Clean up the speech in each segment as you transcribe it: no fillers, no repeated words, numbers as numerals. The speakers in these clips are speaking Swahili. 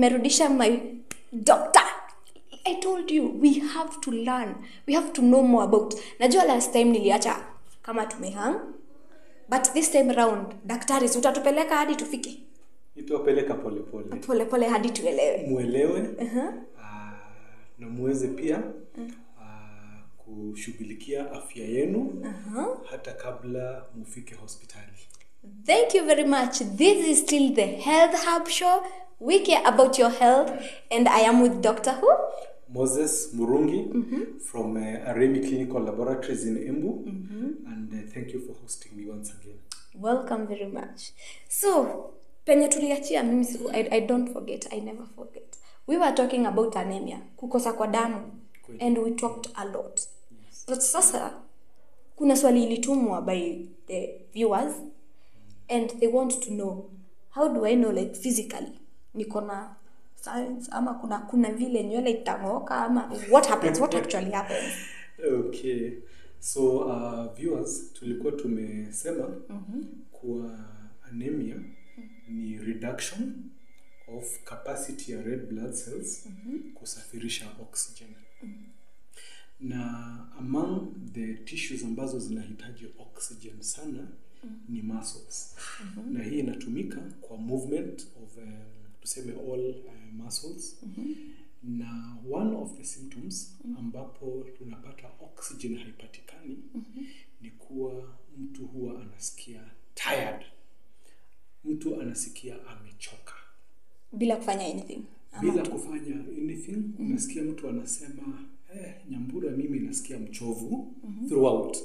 nimerudisha my doctor. I told you we have to learn. We have to know more about. Najua last time niliacha kama tumehang. But this time round, daktari utatupeleka hadi tufike. Itawapeleka pole pole. Pole pole hadi tuelewe. Muelewe. Na muweze pia kushughulikia afya yenu hata kabla mufike hospitali. Thank you very much. This is still the Health Hub Show. We care about your health, and I am with Dr. Who? Moses Murungi from Anaemia Clinical Laboratories in Embu, and thank you for hosting me once again. Welcome very much. So, penye tuliachia mimi I don't forget. I never forget. We were talking about anemia, kukosa kwa damu, and we talked a lot. Yes. But sasa kuna swali ilitumwa by the viewers, and they want to know, how do I know, like, physically niko na signs ama kuna vile nywele itang'oka ama what happens, what actually happens? Okay, so viewers, tulikuwa tumesema kuwa anemia ni reduction of capacity ya red blood cells kusafirisha oxygen. Na among the tissues ambazo zinahitaji oxygen sana ni muscles. Na hii inatumika kwa movement of tuseme all muscles. Na one of the symptoms ambapo tunapata oxygen haipatikani ni kuwa mtu huwa anasikia tired. Mtu anasikia amechoka bila kufanya anything. Unasikia mtu anasema Nyambura, mimi nasikia mchovu throughout.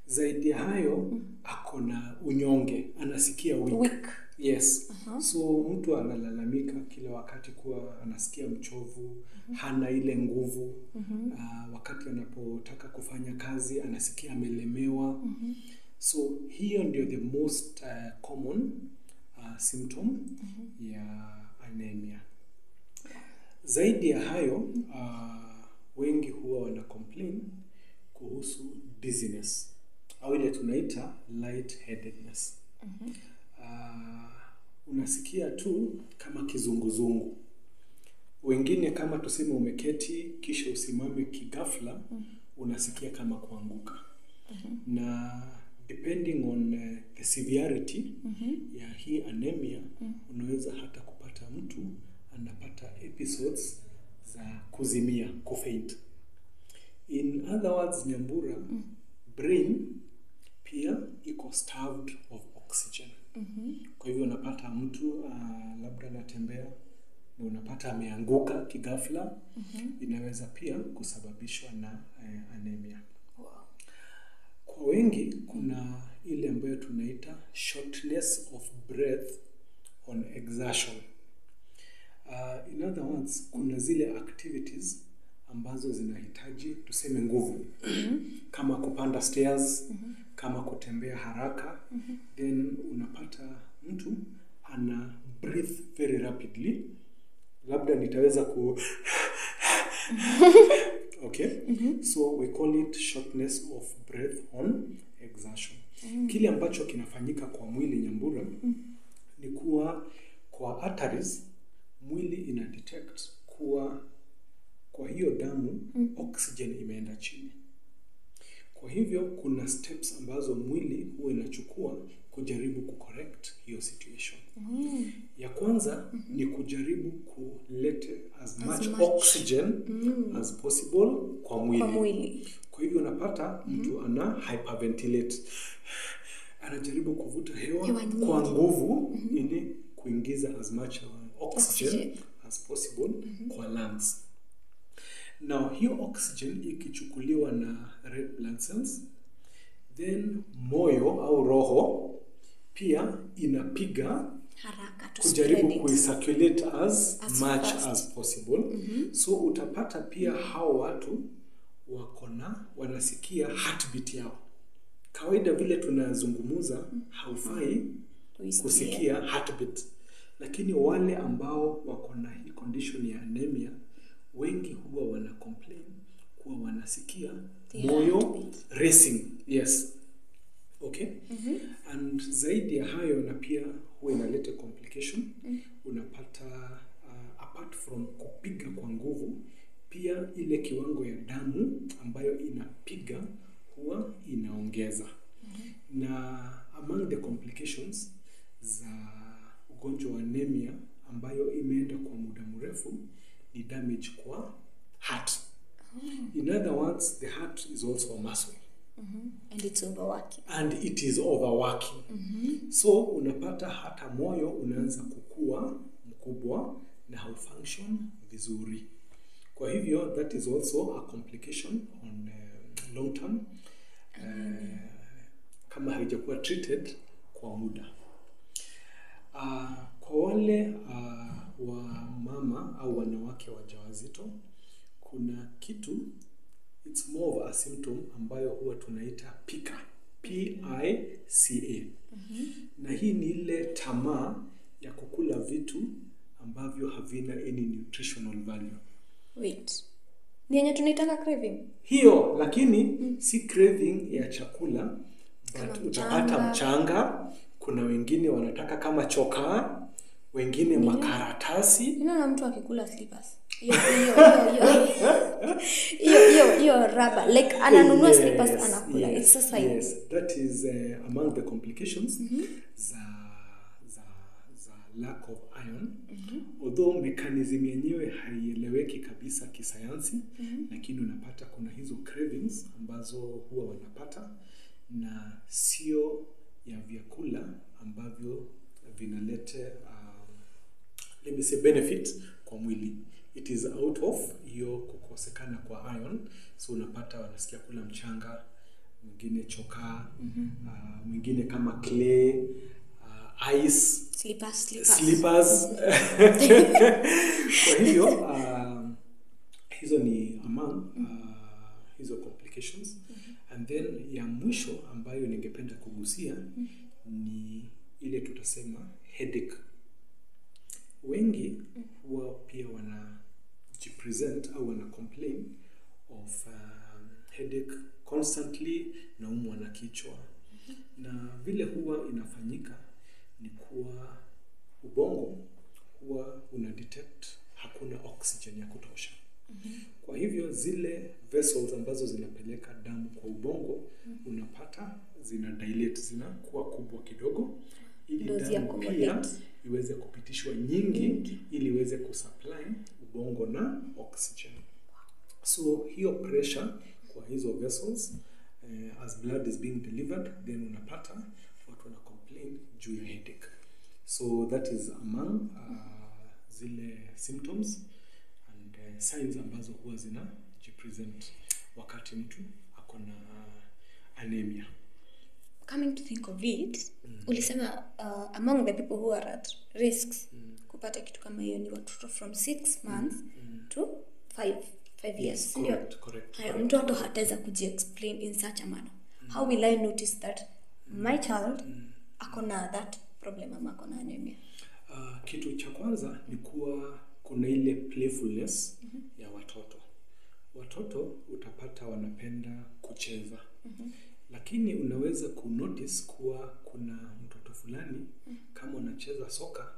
Zaidi ya hayo akona unyonge, anasikia weak. Yes. So mtu analalamika kila wakati kuwa anasikia mchovu, hana ile nguvu. Wakati anapotaka kufanya kazi anasikia amelemewa. So hiyo ndio the most common symptom ya anemia. Zaidi ya hayo wengi huwa wana complain kuhusu dizziness au ile tunaita lightheadedness. Unasikia tu kama kizunguzungu. Wengine kama tuseme umeketi kisha usimame kigafla unasikia kama kuanguka. Na depending on the severity ya hii anemia unaweza hata kupata mtu anapata episodes za kuzimia, kufaint. In other words, Nyambura, brain pia iko starved of oxygen. Kwa hivyo unapata mtu labda anatembea na unapata ameanguka kigafla, inaweza pia kusababishwa na anemia. Kwa wengi kuna ile ambayo tunaita shortness of breath on exertion. In other words, kuna zile activities ambazo zinahitaji tuseme nguvu. Kama kupanda stairs, kama kutembea haraka, then unapata mtu ana breathe very rapidly. Labda nitaweza okay? So we call it shortness of breath on exertion. Kile ambacho kinafanyika kwa mwili Nyambura ni kuwa kwa arteries mwili ina detect kuwa kwa hiyo damu oxygen imeenda chini. Kwa hivyo kuna steps ambazo mwili huwa inachukua kujaribu kucorrect hiyo situation. Ya kwanza ni kujaribu kulete as much oxygen as possible kwa mwili. Kwa hivyo unapata mtu ana hyperventilate. Anajaribu kuvuta hewa kwa nguvu ili kuingiza as much oxygen as possible kwa lungs. Now hiyo oxygen ikichukuliwa na red blood cells, then moyo au roho pia inapiga haraka kujaribu kuicirculate as much as possible. So utapata pia hao watu wanasikia heartbeat yao. Kawaida vile tunazungumuza haufai kusikia heartbeat. Lakini wale ambao wako na hii condition ya anemia wengi huwa wana complain kuwa wanasikia moyo racing. Yes. Okay? And zaidi ya hayo na pia huwa inaleta complication. Unapata apart from kupiga kwa nguvu, pia ile kiwango ya damu ambayo inapiga huwa inaongeza. Na among the complications za ugonjwa wa anemia ambayo imeenda kwa muda mrefu ni damage kwa heart. In other words, the heart is also a muscle. And it's overworking. And it is overworking. So unapata hata moyo unaanza kukua mkubwa na haufunction vizuri. Kwa hivyo that is also a complication on long term kama haijakuwa treated kwa muda. Kwa wale wa mama au wanawake wajawazito, kuna kitu, it's more of a symptom ambayo huwa tunaita PICA, P-I-C-A. Na hii ni ile tamaa ya kukula vitu ambavyo havina any nutritional value. Wait. Ni yenye tunaitanga craving? Hiyo, lakini si craving ya chakula, but utapata mchanga, kuna wengine wanataka kama chokaa, wengine makaratasi. Ninaona mtu akikula slippers. Hiyo rubber, like ananunua slippers anakula. It's a sign. Yes, that is among the complications za lack of iron. Although mechanism yenyewe haieleweki kabisa kisayansi, lakini unapata kuna hizo cravings ambazo huwa wanapata, na sio ya vyakula ambavyo vinalete let me say benefit kwa mwili. It is out of hiyo kukosekana kwa iron. So unapata wanasikia kula mchanga, mwingine chokaa, mwingine kama clay, ice, slippers. Kwa hivyo hizo ni among hizo complications. And then ya mwisho ambayo ningependa kugusia ni ile tutasema headache. Wengi huwa pia wanajipresent au wana complain of headache constantly, na umwa na kichwa. Na vile huwa inafanyika ni kuwa ubongo huwa una detect hakuna oxygen ya kutosha. Kwa hivyo zile vessels ambazo zinapeleka damu kwa ubongo unapata zina dilate, zinakuwa kubwa kidogo, ili damu pia iweze kupitishwa nyingi ili iweze kusupply ubongo na oxygen. So hiyo pressure kwa hizo vessels as blood is being delivered, then unapata watu wana complain juu ya headache. So that is among zile symptoms and signs ambazo huwa zinajipresent wakati mtu ako na anemia. Coming to think of it, ulisema among the people who are at risks kupata kitu kama hiyo ni watoto from 6 months to 5 years. Correct. Mtoto hataweza kujiexplain in such a manner. How will I notice that my child akona that problem ama akona anemia? Kitu cha kwanza ni kuwa kuna ile playfulness ya watoto. Watoto utapata wanapenda kucheza. Lakini unaweza kunotice kuwa kuna mtoto fulani kama anacheza soka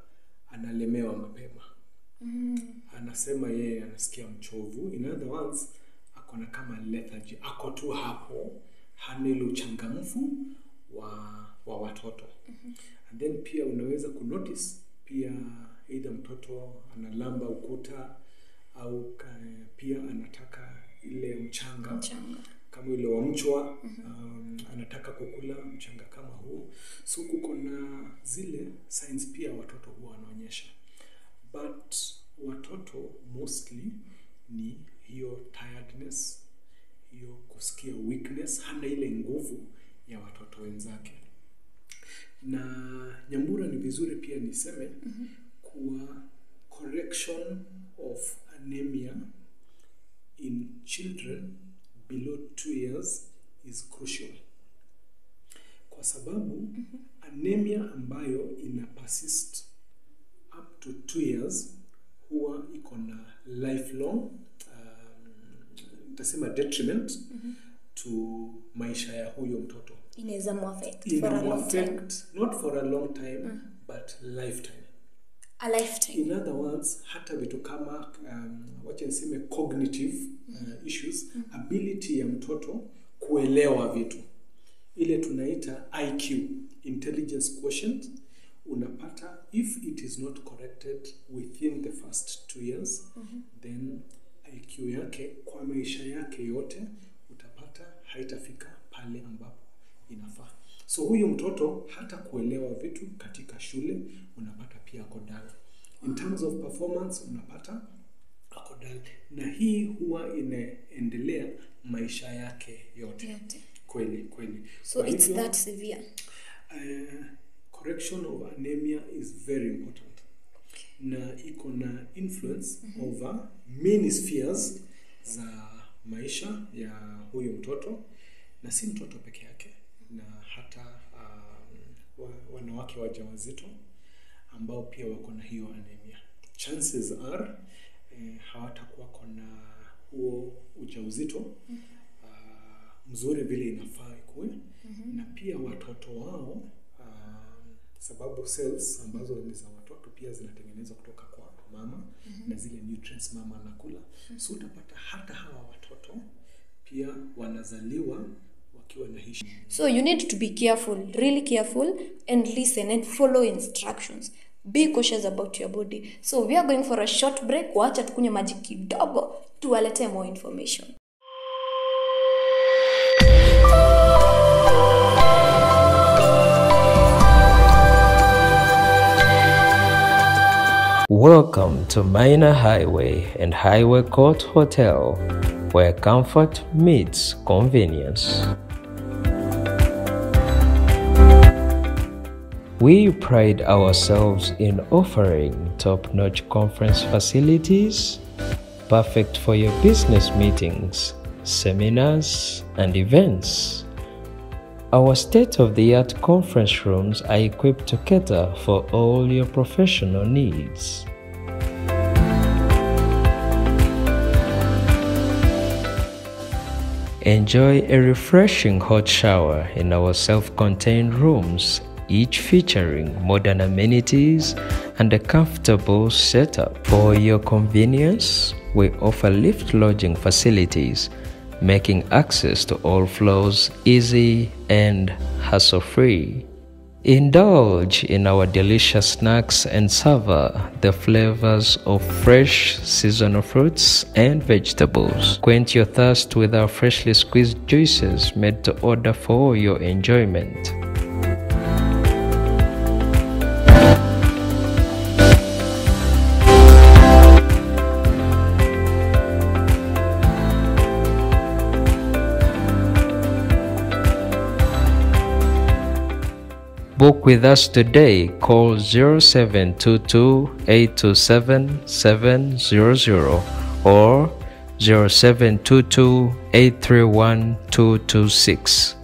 analemewa mapema. Anasema yeye anasikia mchovu. In other words, akona kama lethargy. Ako tu hapo, hana ile uchangamfu wa watoto. And then pia unaweza kunotice pia either mtoto analamba ukuta au pia anataka ile mchanga. Kama ile wa mchwa, anataka kukula mchanga kama huo. So kuko na zile signs pia watoto huwa wanaonyesha. But watoto mostly ni hiyo tiredness, hiyo kusikia weakness, hana ile nguvu ya watoto wenzake. Na Nyambura ni vizuri pia niseme kuwa correction of anemia in children below 2 years is crucial. Kwa sababu anemia ambayo ina persist up to 2 years huwa iko na lifelong tasema detriment to maisha ya huyo mtoto. Inaweza muaffect for a long time. Not for a long time, but lifetime. A lifetime. In other words, hata vitu kama wacha niseme cognitive issues, ability ya mtoto kuelewa vitu, ile tunaita IQ, intelligence quotient, unapata if it is not corrected within the first 2 years, then IQ yake kwa maisha yake yote utapata haitafika pale ambapo inafaa. So huyu mtoto hata kuelewa vitu katika shule unapata pia ako dull. In terms of performance unapata ako dull. Na hii huwa inaendelea maisha yake yote. Kweli. So it's hivyo, that severe. Correction of anemia is very important. Na iko na influence over many spheres za maisha ya huyu mtoto, na si mtoto peke yake, na hata wanawake wajawazito ambao pia wako na hiyo anemia. Chances are hawatakuwa na huo ujauzito mzuri vile inafaa ikuwe, na pia watoto wao sababu cells ambazo ni za watoto pia zinatengenezwa kutoka kwa mama na zile nutrients mama anakula. So utapata hata hawa watoto pia wanazaliwa wakiwa na hishi. So you need to be careful, really careful, and listen and follow instructions. Be cautious about your body. So we are going for a short break. Wacha tukunywe maji kidogo tuwalete more information. Welcome to Minor Highway and Highway Court Hotel, where comfort meets convenience. We pride ourselves in offering top-notch conference facilities, perfect for your business meetings, seminars, and events. Our state-of-the-art conference rooms are equipped to cater for all your professional needs. Enjoy a refreshing hot shower in our self-contained rooms, each featuring modern amenities and a comfortable setup. For your convenience, we offer lift lodging facilities, making access to all floors easy and hassle-free. Indulge in our delicious snacks and savor the flavors of fresh seasonal fruits and vegetables. Quench your thirst with our freshly squeezed juices made to order for your enjoyment. Book with us today. Call 0722-827-700 or 0722-831-226.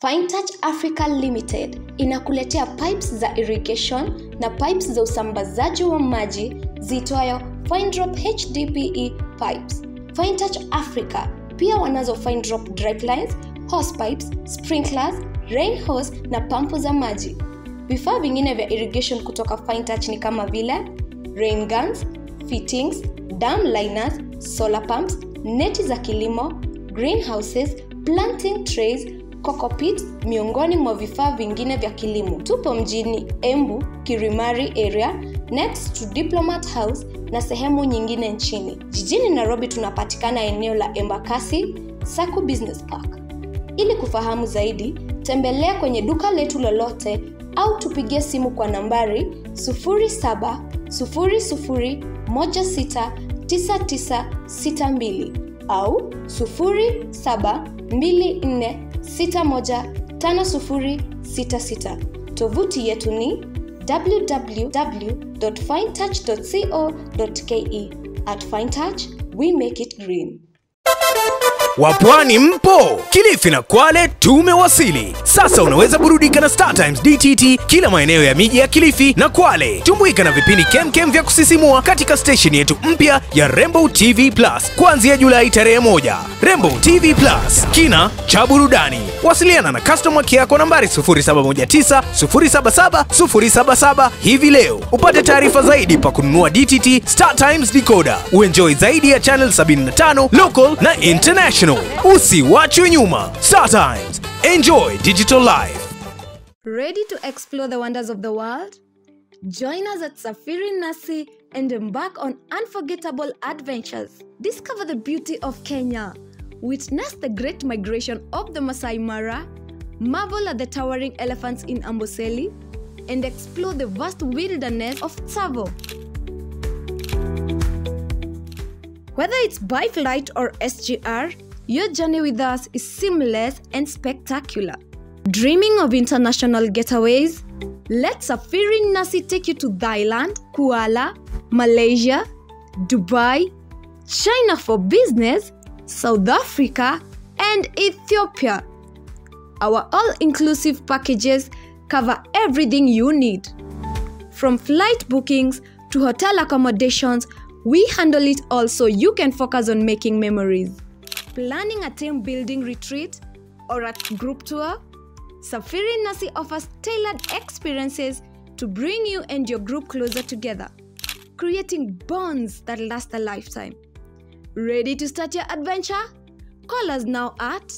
Fine Touch Africa Limited inakuletea pipes za irrigation na pipes za usambazaji wa maji ziitwayo Fine Drop HDPE pipes. Fine Touch Africa pia wanazo Fine Drop drip lines, hose pipes, sprinklers, rain hose na pampu za maji. Vifaa vingine vya irrigation kutoka Fine Touch ni kama vile rain guns, fittings, dam liners, solar pumps, neti za kilimo, greenhouses, planting trays, coco pits, miongoni mwa vifaa vingine vya kilimo. Tupo mjini Embu, Kirimari area, next to Diplomat House na sehemu nyingine nchini. Jijini Nairobi tunapatikana eneo la Embakasi, Saku Business Park. Ili kufahamu zaidi, tembelea kwenye duka letu lolote au tupigie simu kwa nambari 0700169962 au 0724615066. Tovuti yetu ni www.finetouch.co.ke. At Fine Touch, we make it green. Wapwani mpo? Kilifi na Kwale tumewasili. Sasa unaweza burudika na Star Times DTT kila maeneo ya miji ya Kilifi na Kwale. Tumbuika na vipindi kemkem vya kusisimua katika station yetu mpya ya Rainbow TV Plus kuanzia Julai tarehe 1. Rainbow TV Plus, kina cha burudani. Wasiliana na customer care kwa nambari 0719 077 077 hivi leo. Upate taarifa zaidi pa kununua DTT Star Times decoder. Uenjoy zaidi ya channel 75 local na international. Usiwachwe nyuma. Star Times. Enjoy digital life. Ready to explore the wonders of the world? Join us at Safiri Nasi and embark on unforgettable adventures. Discover the beauty of Kenya. Witness the great migration of the Masai Mara, marvel at the towering elephants in Amboseli, and explore the vast wilderness of Tsavo. Whether it's by flight or SGR, your journey with us is seamless and spectacular. Dreaming of international getaways? Let Safiri Nasi take you to Thailand, Kuala, Malaysia, Dubai, China for business, South Africa, and Ethiopia. Our all-inclusive packages cover everything you need. From flight bookings to hotel accommodations, we handle it all so you can focus on making memories. Planning a team-building retreat or a group tour? Safiri Nasi offers tailored experiences to bring you and your group closer together, creating bonds that last a lifetime. Ready to start your adventure? Call us now at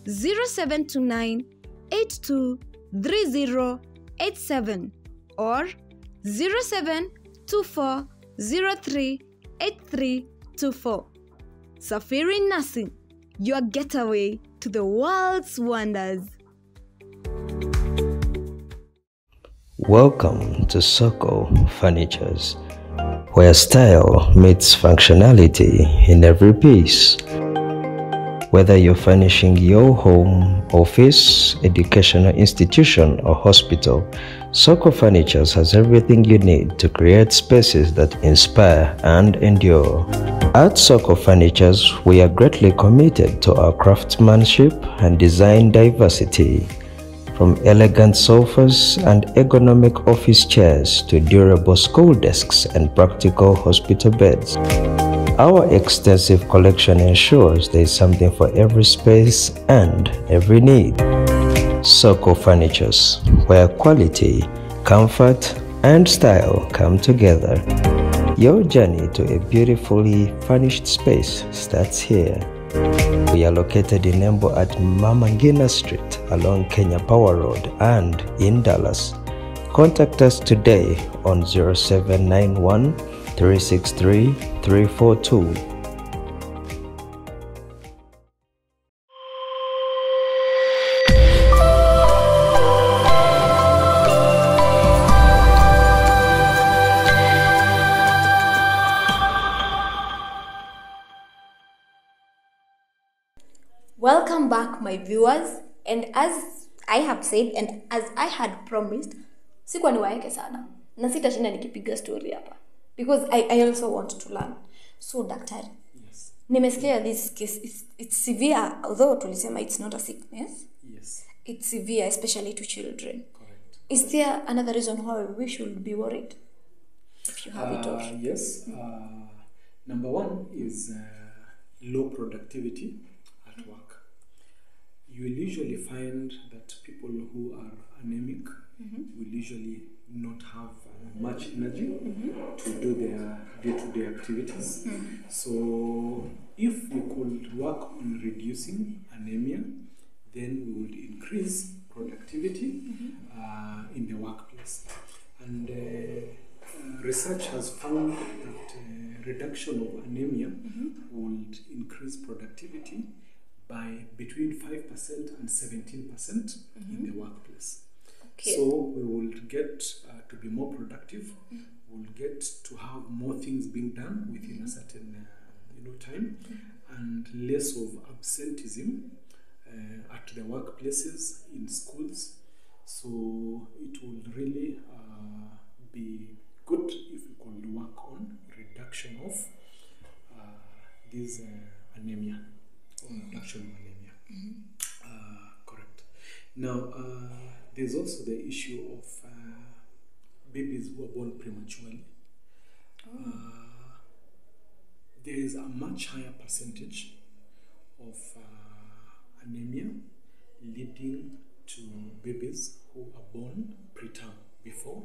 0729 823087 or 0724 038324. Safiri Nasi, your getaway to the world's wonders. Welcome to Soko Furnitures, where style meets functionality in every piece. Whether you're furnishing your home, office, educational institution, or hospital, Soko Furnitures has everything you need to create spaces that inspire and endure. At Soko Furnitures, we are greatly committed to our craftsmanship and design diversity. From elegant sofas and ergonomic office chairs to durable school desks and practical hospital beds, our extensive collection ensures there is something for every space and every need. Soko Furnitures, where quality, comfort, and style come together. Your journey to a beautifully furnished space starts here. We are located in Embo at Mama Ngina Street along Kenya Power Road and in Dallas. Contact us today on 0791 363 342. Welcome back, my viewers, and as I have said and as I had promised, sikuwa niwaeke sana na sitashinda nikipiga story hapa because I also want to learn. So daktari, yes, nimesikia this case it's severe, although tulisema it's not a sickness. Yes, it's severe, especially to children. correct. Is there another reason why we should be worried if you have it all? Yes. Number one is low productivity at work. You will usually find that people who are anemic will usually not have much energy to do their day-to-day activities. So if we could work on reducing anemia, then we would increase productivity in the workplace. And research has found that reduction of anemia would increase productivity by between 5% and 17% in the workplace. Okay. So we will get to be more productive. We'll get to have more things being done within a certain time, and less of absenteeism at the workplaces, in schools. So it will really be good if we could work on reduction of this anemia. or abduction of anemia. Correct. Now, there's also the issue of babies who are born prematurely. There is a much higher percentage of anemia leading to babies who are born preterm, before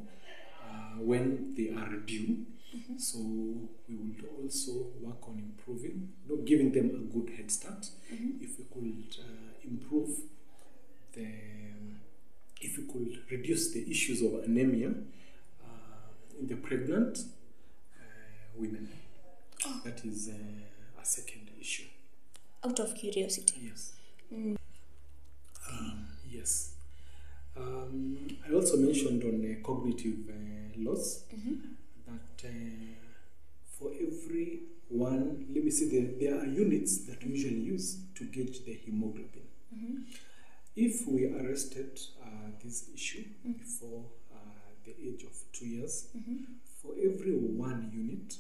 when they are due. So we would also work on improving, giving them a good head start. If we could improve if we could reduce the issues of anemia in the pregnant women. That is a second issue. Out of curiosity. Yes. Yes. I also mentioned on cognitive loss that for every one, let me say, there are units that we usually use to gauge the hemoglobin. If we arrested this issue before the age of 2 years, for every 1 unit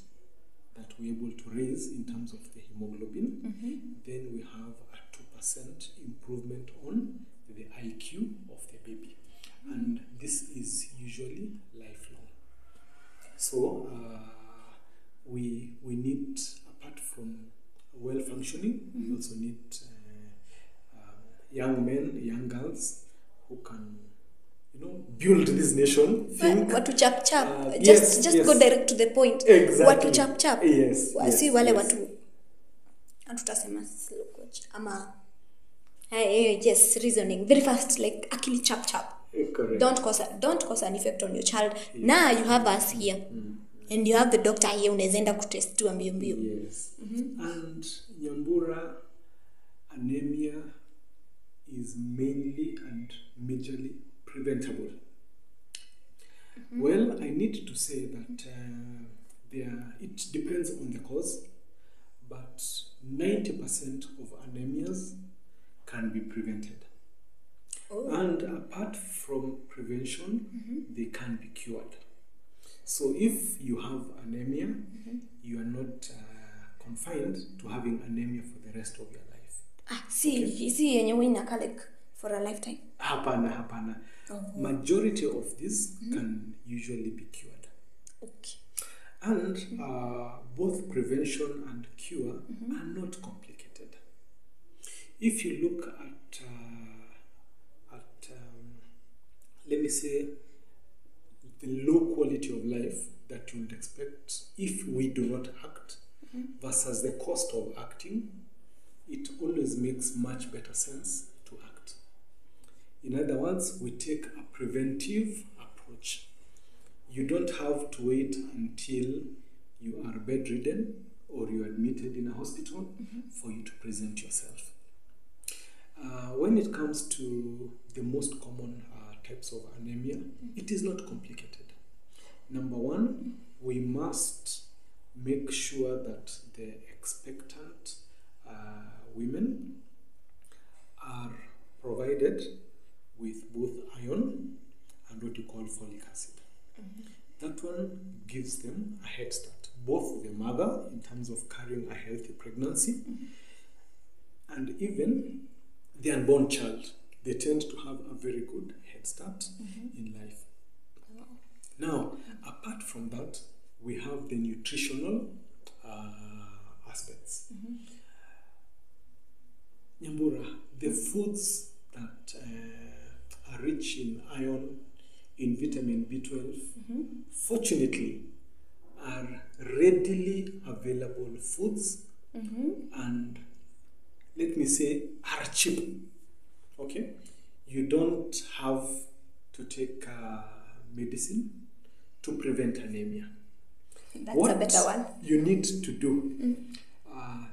that we're able to raise in terms of the hemoglobin, then we have a 2% improvement on the IQ of the baby. And this is usually lifelong. So we need, apart from well functioning, we also need young men, young girls who can, build this nation. What to chap chap? Yes, just go direct to the point. Exactly. What to chap chap? Yes. Si wale watu hatutasema slow coach ama yes, reasoning very fast, like akili chap chap. Correct. Don't cause an effect on your child. Now you have us here. And you have the doctor here, unaenda kutest tu mbio mbio. Yes. And Nyambura, anemia is mainly and majorly preventable. Well, I need to say that it depends on the cause, but 90% of anemias can be prevented. And apart from prevention, they can be cured. So if you have anemia, you are not confined to having anemia for the rest of your life. See yenye wina like for a lifetime. Hapana. Majority of this can usually be cured. Okay. And both prevention and cure are not complicated. If you look at let me say, the low quality of life that you would expect if we do not act versus the cost of acting, it always makes much better sense to act. In other words, we take a preventive approach. You don't have to wait until you are bedridden or you are admitted in a hospital for you to present yourself. When it comes to the most common types of anemia, it is not complicated. Number one, we must make sure that the expectant women are provided with both iron and what you call folic acid. That one gives them a head start, both the mother in terms of carrying a healthy pregnancy and even the unborn child. They tend to have a very good head start in life. Now, apart from that, we have the nutritional aspects. Nyambura, the foods that are rich in iron, in vitamin B12, fortunately, are readily available foods and, let me say, are cheap. Okay? You don't have to take medicine to prevent anemia. That's a better one. You need to do,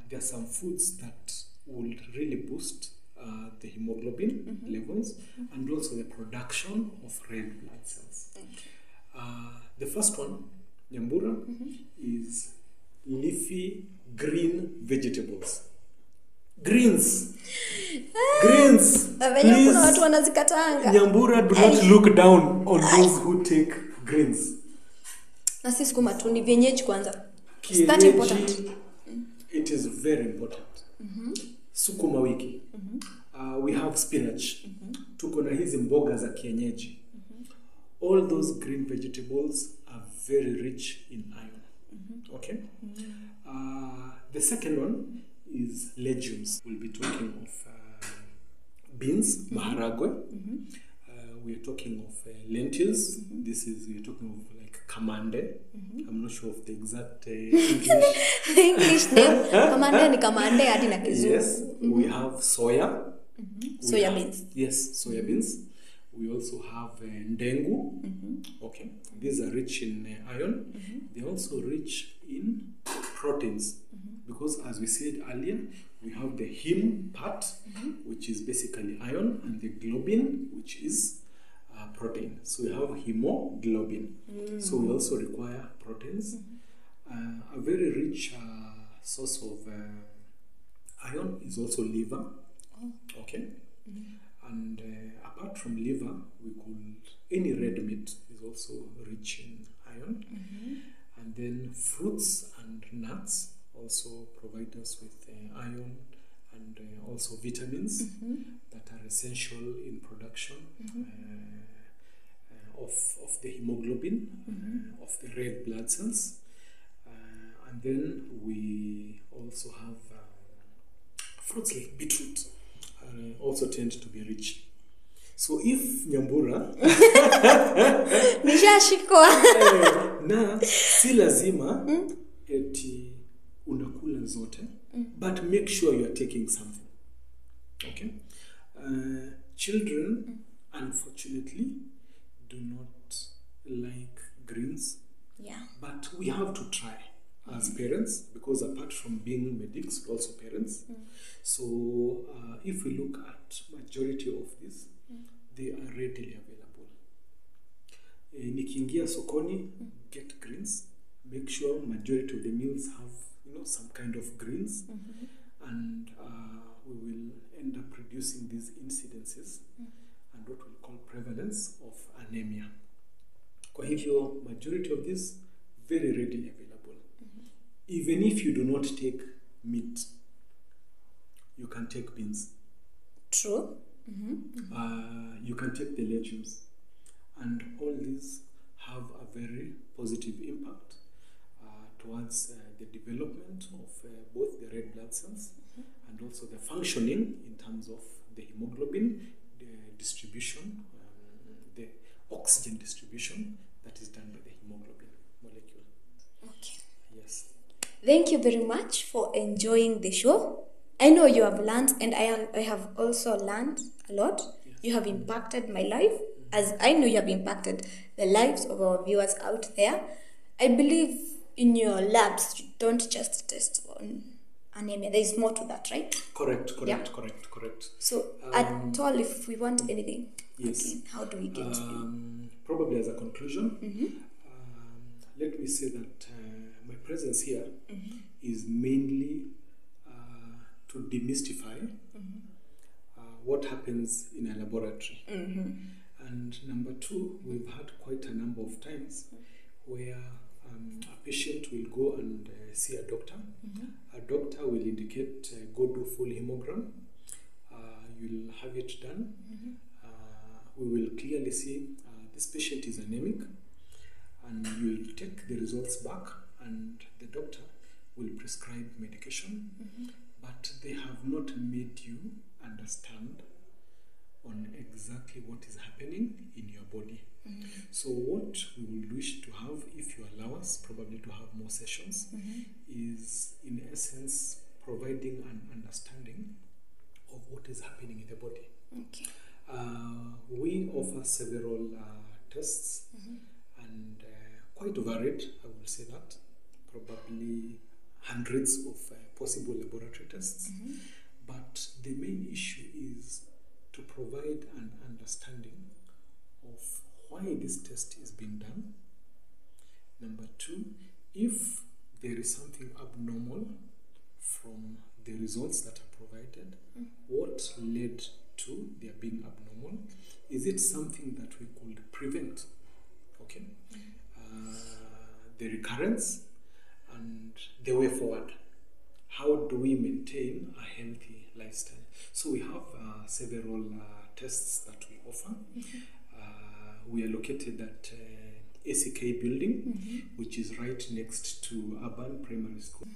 there are some foods that will really boost the hemoglobin levels and also the production of red blood cells. The first one, Nyambura, is leafy green vegetables. Greens. Please, Nyambura, do not look down on those who take greens. Na sisi sukuma tu ni vienyeji kwanza. Is that important? It is very important. sukuma wiki. We have spinach. Tuko na hizi mboga za kienyeji. All those green vegetables are very rich in iron. Okay? The second one is legumes. We'll be talking of beans, maharagwe. We are talking of lentils. We are talking of like kamande. I'm not sure of the exact English. English name. Kamande ni kamande hadi na kizungu. Yes, we have soya. Soya beans. Yes, soya beans. We also have ndengu. Okay, these are rich in iron. They're also rich in proteins. Because as we said earlier, we have the heme part, which is basically iron, and the globin, which is protein. So we have hemoglobin. So we also require proteins. A very rich source of iron is also liver. Okay. And apart from liver, any red meat is also rich in iron. And then fruits and nuts also provide us with iron and also vitamins that are essential in production of the hemoglobin, of the red blood cells. And then we also have fruits like beetroot also tend to be rich. So if Nyambura nishashikwa na si lazima eti unakula zote, but make sure you are taking something. Okay? Children unfortunately do not like greens. Yeah. But we have to try as parents, because apart from being medics, we're also parents. So if we look at majority of these, they are readily available. Nikiingia sokoni, get greens. Make sure majority of the meals have some kind of greens, and we will end up reducing these incidences and what we call prevalence of anemia. Kwa hivyo, majority of these very readily available. Even if you do not take meat, you can take beans. True. You can take the legumes, and all these have a very positive impact towards the development of both the red blood cells and also the functioning in terms of the hemoglobin, the distribution, the oxygen distribution that is done by the hemoglobin molecule. Okay. Yes. Thank you very much for enjoying the show. I know you have learned, and I have also learned a lot. Yes. You have impacted my life, as I know you have impacted the lives of our viewers out there. I believe in your labs, you don't just test on anemia. There is more to that, right? Correct. Yeah. So, at all, if we want anything, yes. Okay, how do we get to you? Probably as a conclusion, let me say that my presence here is mainly to demystify what happens in a laboratory. And number two, we've had quite a number of times where a patient will go and see a doctor. A doctor will indicate go do full hemogram. You'll have it done. We will clearly see this patient is anemic, and you will take the results back, and the doctor will prescribe medication, but they have not made you understand on exactly what is happening in your body. So what we will wish to have, if you allow us probably to have more sessions, is in essence providing an understanding of what is happening in the body. Okay. We offer several tests, and quite varied, I will say that, probably hundreds of possible laboratory tests. But the main issue is to provide an understanding of why this test is being done. Number two, if there is something abnormal from the results that are provided, what led to their being abnormal? Is it something that we could prevent? Okay. The recurrence and the way forward. how do we maintain a healthy lifestyle. So we have several tests that we offer. We are located at ACK building, which is right next to Urban Primary School,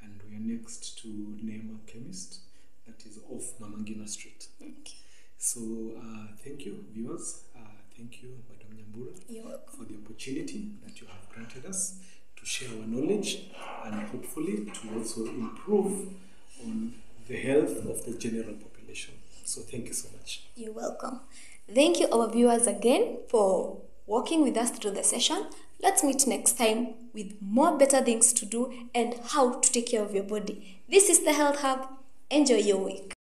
and we are next to Anaemia Chemist, that is off Mamangina Street. Okay. So thank you, viewers. Thank you, Madam Nyambura, for the opportunity that you have granted us to share our knowledge and hopefully to also improve on the health of the general population. So thank you so much. You're welcome. Thank you, our viewers, again for walking with us through the session. Let's meet next time with more better things to do and how to take care of your body. This is the Health Hub. Enjoy your week.